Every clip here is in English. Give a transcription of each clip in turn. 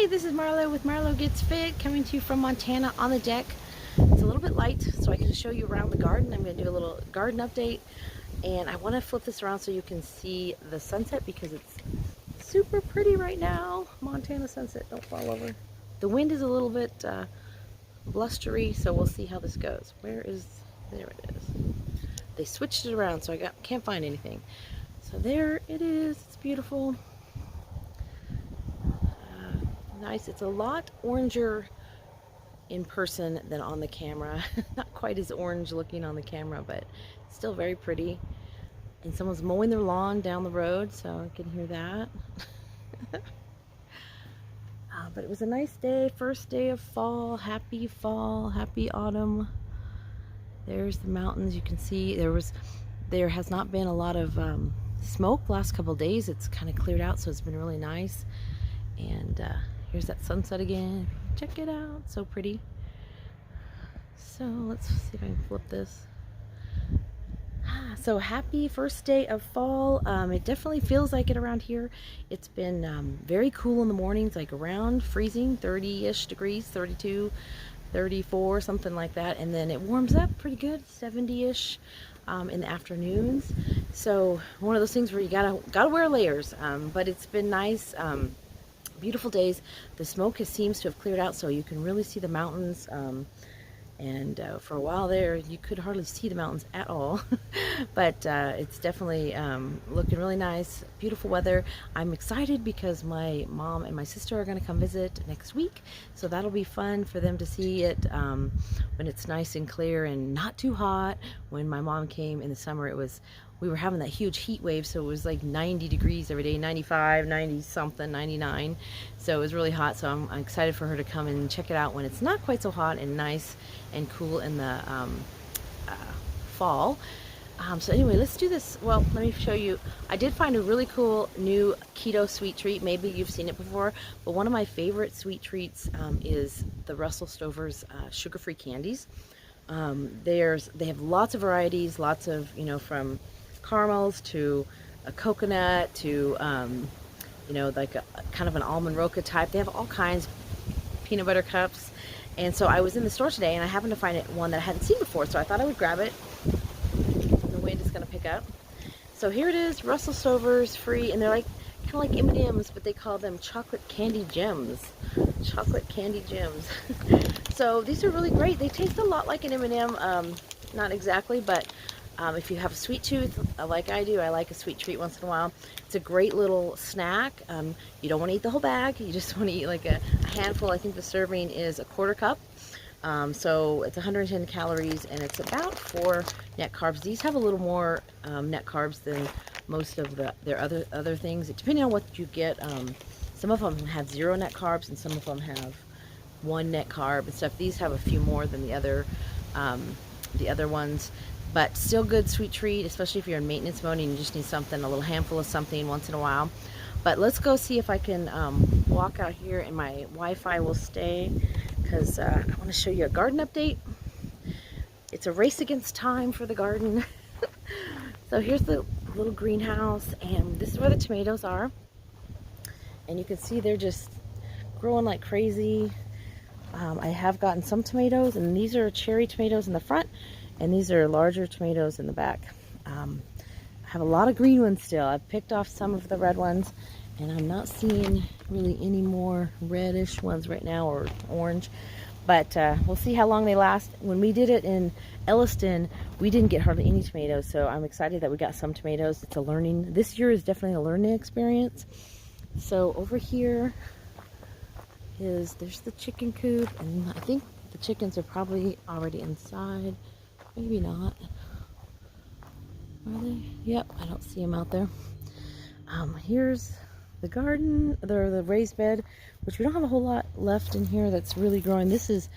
This is Marlo with Marlo Gets Fit, coming to you from Montana on the deck. It's a little bit light, so I can show you around the garden. I'm going to do a little garden update, and I want to flip this around so you can see the sunset because it's super pretty right now. Montana sunset, don't fall over. The wind is a little bit blustery, so we'll see how this goes. There it is. They switched it around, so I can't find anything. So there it is. It's beautiful. Nice. It's a lot oranger in person than on the camera. Not quite as orange looking on the camera, but still very pretty. And someone's mowing their lawn down the road, so I can hear that. But it was a nice day, first day of fall, happy autumn. There's the mountains. You can see there has not been a lot of smoke the last couple of days. It's kind of cleared out, so it's been really nice. And here's that sunset again. Check it out, so pretty. So let's see if I can flip this. So happy first day of fall. It definitely feels like it around here. It's been very cool in the mornings, like around freezing, 30-ish degrees, 32, 34, something like that. And then it warms up pretty good, 70-ish in the afternoons. So one of those things where you gotta wear layers. But it's been nice. Beautiful days. The smoke seems to have cleared out, so you can really see the mountains. And for a while there, you could hardly see the mountains at all. But it's definitely looking really nice. Beautiful weather. I'm excited because my mom and my sister are going to come visit next week, so that'll be fun for them to see it when it's nice and clear and not too hot. When my mom came in the summer, we were having that huge heat wave, so it was like 90 degrees every day, 95, 90 something, 99. So it was really hot, so I'm excited for her to come and check it out when it's not quite so hot and nice and cool in the fall. So anyway, let's do this. Well, let me show you. I did find a really cool new keto sweet treat. Maybe you've seen it before, but one of my favorite sweet treats is the Russell Stover's sugar-free candies. They have lots of varieties, lots of, from caramels to a coconut to like a kind of an almond roca type. They have all kinds, peanut butter cups. And so I was in the store today and I happened to find one that I hadn't seen before, so I thought I would grab it. The wind is going to pick up. So here it is, Russell Stover's free, and they're like kind of like M&Ms, but they call them chocolate candy gems. Chocolate candy gems. So these are really great. They taste a lot like an M&M, not exactly, but if you have a sweet tooth, like I do, I like a sweet treat once in a while. It's a great little snack. You don't want to eat the whole bag. You just want to eat like a handful. I think the serving is a quarter cup. So it's 110 calories, and it's about 4 net carbs. These have a little more net carbs than most of their other things. Depending on what you get, some of them have 0 net carbs, and some of them have 1 net carb and stuff. These have a few more than the other ones. But still good sweet treat, especially if you're in maintenance mode and you just need something, a little handful of something once in a while. But let's go see if I can walk out here and my Wi-Fi will stay, because I want to show you a garden update. It's a race against time for the garden. So here's the little greenhouse, and this is where the tomatoes are. And you can see they're just growing like crazy. I have gotten some tomatoes, and these are cherry tomatoes in the front. And these are larger tomatoes in the back. I have a lot of green ones still. I've picked off some of the red ones, and I'm not seeing really any more reddish ones right now, or orange. But we'll see how long they last. When we did it in Elliston, we didn't get hardly any tomatoes, so I'm excited that we got some tomatoes. It's a learning. This year is definitely a learning experience. So over here there's the chicken coop, and I think the chickens are probably already inside. Maybe not. Are they? Yep, I don't see them out there. Here's the garden, the raised bed, which we don't have a whole lot left in here that's really growing. This is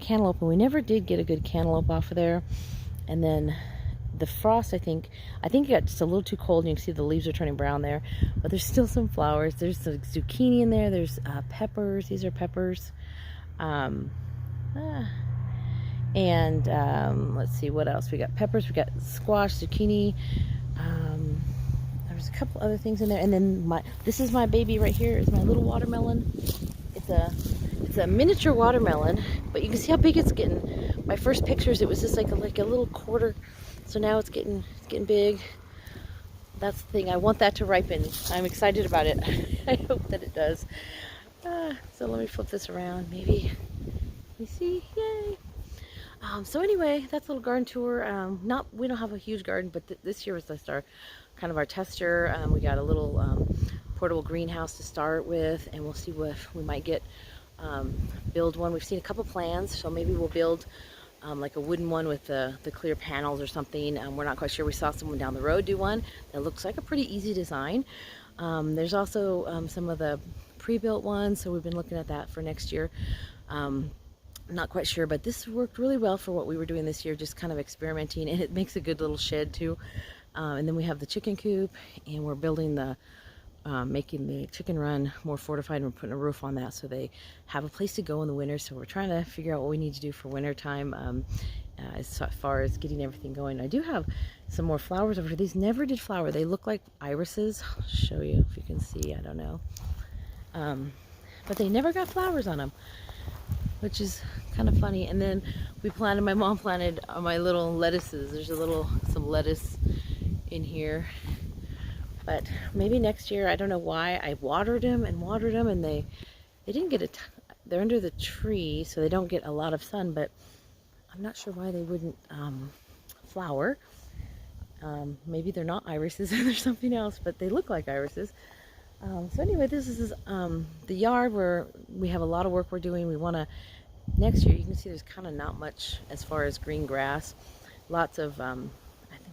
cantaloupe, and we never did get a good cantaloupe off of there. And then the frost, I think it got just a little too cold, and you can see the leaves are turning brown there. But there's still some flowers. There's the zucchini in there. There's peppers. These are peppers. And let's see what else we got. Peppers, we got squash, zucchini. There's a couple other things in there, and then this is my baby right here. Is my little watermelon. It's it's a miniature watermelon, but you can see how big it's getting. My first pictures, it was just like a little quarter, so now it's getting big. That's the thing. I want that to ripen. I'm excited about it. I hope that it does. So let me flip this around, maybe. You see, yay! So anyway, that's a little garden tour. We don't have a huge garden, but this year was just our kind of our tester. We got a little portable greenhouse to start with, and we'll see what we might get. Build one. We've seen a couple plans, so maybe we'll build like a wooden one with the clear panels or something. We're not quite sure. We saw someone down the road do one that looks like a pretty easy design. There's also some of the pre-built ones, so we've been looking at that for next year. Not quite sure, but this worked really well for what we were doing this year, just kind of experimenting, and it makes a good little shed too. And then we have the chicken coop, and we're building making the chicken run more fortified, and we're putting a roof on that so they have a place to go in the winter. So we're trying to figure out what we need to do for winter time as far as getting everything going. I do have some more flowers over here. These never did flower. They look like irises. I'll show you if you can see. I don't know. But they never got flowers on them, which is kind of funny. And then my mom planted my little lettuces. There's some lettuce in here. But maybe next year, I don't know why, I watered them, and they didn't get they're under the tree, so they don't get a lot of sun, but I'm not sure why they wouldn't flower. Maybe they're not irises and there's something else, but they look like irises. So anyway, this is the yard where we have a lot of work we're doing. We want to, next year, you can see there's kind of not much as far as green grass. Lots of, I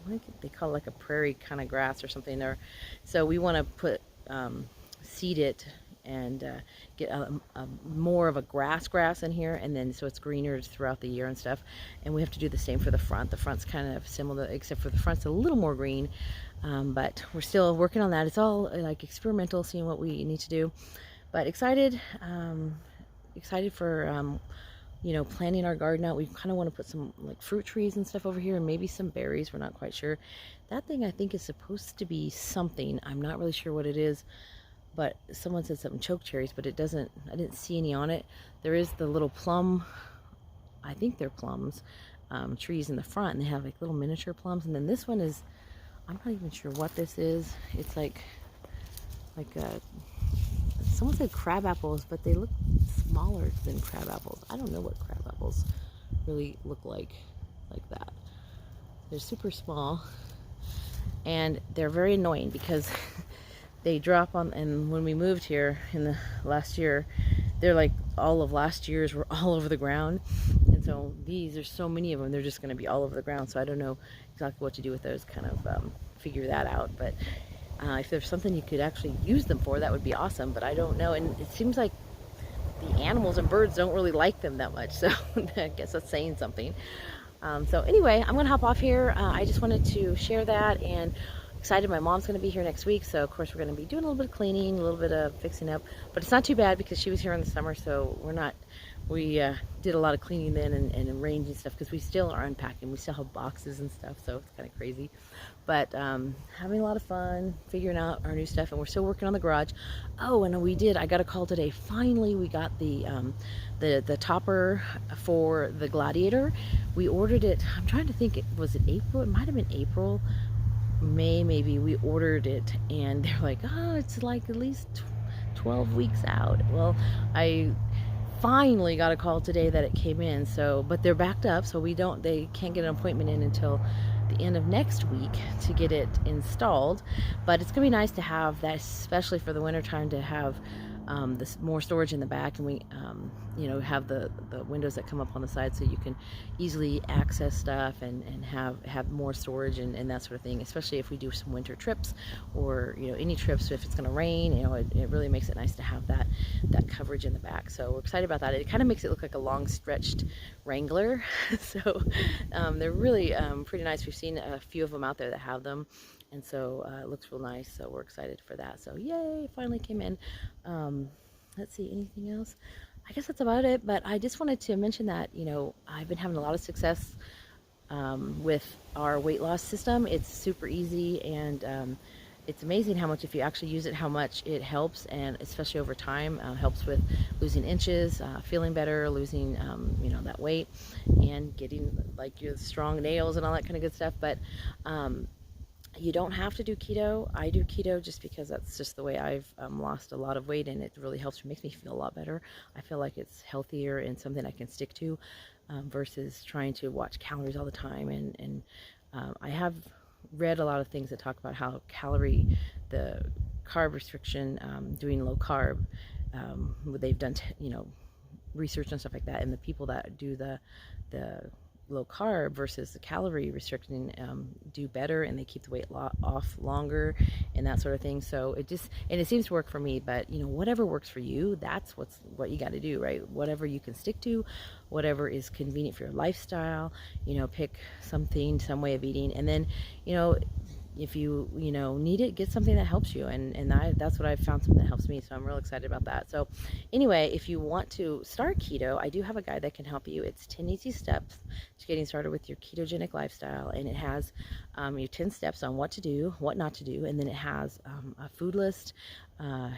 think they call it like a prairie kind of grass or something there. So we want to seed it and get more of a grass in here, and then so it's greener throughout the year and stuff. And we have to do the same for the front. The front's kind of similar, except for the front's a little more green. But we're still working on that. It's all like experimental, seeing what we need to do. But excited for planting our garden out. We kind of want to put some like fruit trees and stuff over here, and maybe some berries. We're not quite sure. That thing I think is supposed to be something. I'm not really sure what it is, but someone said something choke cherries, but I didn't see any on it. There is the little plum, I think they're plums, trees in the front, and they have like little miniature plums. And then this one is, I'm not even sure what this is. It's like someone said crab apples, but they look smaller than crab apples. I don't know what crab apples really look like that. They're super small, and they're very annoying because they drop on, and when we moved here in the last year, they're like all of last year's were all over the ground. And so there's so many of them, they're just going to be all over the ground. So I don't know exactly what to do with those, kind of figure that out. But if there's something you could actually use them for, that would be awesome. But I don't know. And it seems like the animals and birds don't really like them that much. So I guess that's saying something. So anyway, I'm going to hop off here. I just wanted to share that, and excited. My mom's going to be here next week, so of course we're going to be doing a little bit of cleaning, a little bit of fixing up, but it's not too bad because she was here in the summer, so we did a lot of cleaning then and arranging stuff, because we still are unpacking. We still have boxes and stuff, so it's kind of crazy, but having a lot of fun figuring out our new stuff, and we're still working on the garage. Oh, and I got a call today. Finally, we got the topper for the Gladiator. We ordered it, I'm trying to think, was it April? It might have been April, May maybe. We ordered it, and they're like, oh, it's like at least 12 weeks out. Well, I finally got a call today that it came in, but they're backed up, so they can't get an appointment in until the end of next week to get it installed. But it's gonna be nice to have that, especially for the winter time, to have this more storage in the back, and we have the windows that come up on the side, so you can easily access stuff and have more storage and that sort of thing, especially if we do some winter trips, or any trips. If it's going to rain, it really makes it nice to have that coverage in the back. So we're excited about that. It kind of makes it look like a long stretched Wrangler. So they're really pretty nice. We've seen a few of them out there that have them, and so it looks real nice, so we're excited for that. So yay, finally came in. Let's see, anything else? I guess that's about it, but I just wanted to mention that I've been having a lot of success with our weight loss system. It's super easy, and it's amazing how much, if you actually use it, how much it helps, and especially over time, helps with losing inches, feeling better, losing, you know, that weight, and getting like your strong nails and all that kind of good stuff. But you don't have to do keto. I do keto just because that's just the way I've lost a lot of weight, and it really helps, makes me feel a lot better. I feel like it's healthier and something I can stick to, versus trying to watch calories all the time. And I have read a lot of things that talk about how the carb restriction, doing low carb, they've done, you know, research and stuff like that, and the people that do the low carb versus the calorie restricting, do better, and they keep the weight off longer and that sort of thing. So it just, and it seems to work for me. But you know, whatever works for you, that's what you got to do, right? Whatever you can stick to, whatever is convenient for your lifestyle, you know, pick something, some way of eating. And then, you know, if you need it, get something that helps you, and that's what I've found, something that helps me. So I'm real excited about that. So anyway, if you want to start keto, I do have a guide that can help you. It's 10 easy steps to getting started with your ketogenic lifestyle, and it has your 10 steps on what to do, what not to do, and then it has a food list,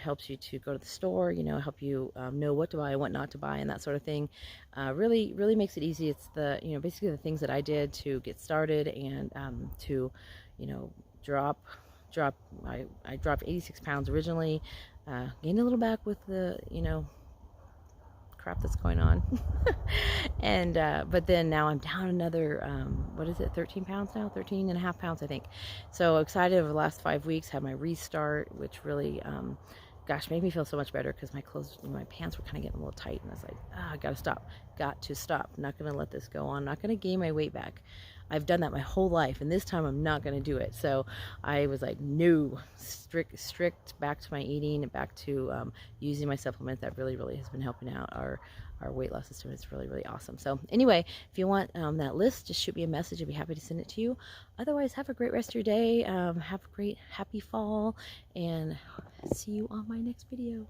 helps you to go to the store, you know, help you know what to buy, what not to buy, and that sort of thing. Really makes it easy. It's the, you know, basically the things that I did to get started, and to, you know, I dropped 86 pounds originally, gained a little back with the, you know, crap that's going on. And but then now I'm down another, what is it, 13 pounds now, 13 and a half pounds, I think. So excited over the last 5 weeks, had my restart, which really, gosh, made me feel so much better, because my clothes, my pants were kind of getting a little tight, and I was like, I got to stop, I'm not going to let this go on, I'm not going to gain my weight back. I've done that my whole life, and this time I'm not going to do it. So I was like, no, strict back to my eating, and back to using my supplement. That really has been helping out our weight loss system. It's really awesome. So anyway, if you want that list, just shoot me a message. I'd be happy to send it to you. Otherwise, have a great rest of your day. Have a great happy fall, and see you on my next video.